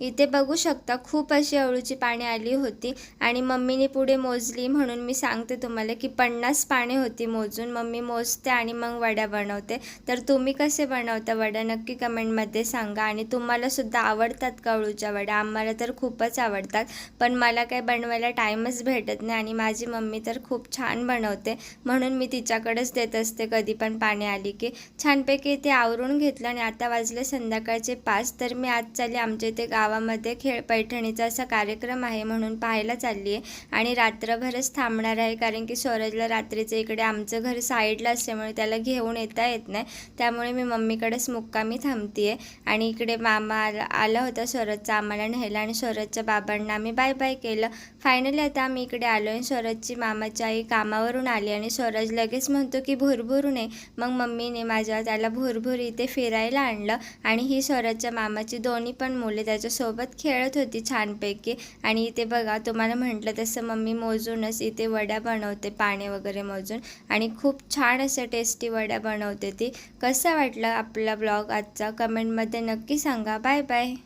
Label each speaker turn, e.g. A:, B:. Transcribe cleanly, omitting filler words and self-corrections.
A: इथे बघू शकता खूप अशी अळूची पाने आली होती आणि मम्मीने पुढे मोजली, म्हणून मी सांगते तुम्हाला की 50 पाने होती मोजून. मम्मी मोजते आणि मग वड्या बनवते. तर तुम्ही कसे बनवता वड्या नक्की कमेंटमध्ये सांगा. आणि तुम्हाला सुद्धा आवडतात का अळूच्या वड्या? आम्हाला तर खूपच आवडतात, पण मला काय बनवायला टाईमच भेटत नाही आणि माझी मम्मी तर खूप छान बनवते, म्हणून मी तिच्याकडेच देत असते कधी पण पाने आली की. छानपैकी ते आवरून घेतलं आणि आता वाजले संध्याकाळचे 5. तर मी आज चालली आमच्या इथे गावामध्ये खेळ पैठणीचा असा कार्यक्रम आहे, म्हणून पाहायला चालली आहे आणि रात्रभरच थांबणार आहे, कारण की स्वराजला रात्रीचं इकडे आमचं घर साईडला असल्यामुळे त्याला घेऊन येता येत नाही, त्यामुळे मी मम्मीकडेच मुक्कामी थांबते आहे. आणि इकडे मामा आला होता स्वराजचा आम्हाला न्यायला आणि स्वराजच्या बाबांना आम्ही बाय बाय केलं. फायनली आता आम्ही इकडे आलो आहे. स्वराजची मामाची आई कामावरून आली आणि स्वराज लगेच म्हणतो की भुरभुर ने. मग मम्मीने माझ्या त्याला भुरभुर इथे फिरायला आणलं आणि ही स्वराजच्या मामाची दोन्ही पण मुले त्याच्यासोबत खेळत होती छानपैकी. आणि इथे बघा, तुम्हाला म्हटलं तसं मम्मी मोजूनच इथे वड्या बनवते, पाने वगैरे मोजून, आणि खूप छान असे टेस्टी वड्या बनवते ती. कसा वाटला आपला ब्लॉग आजचा कमेंटमध्ये नक्की सांगा. Bye bye.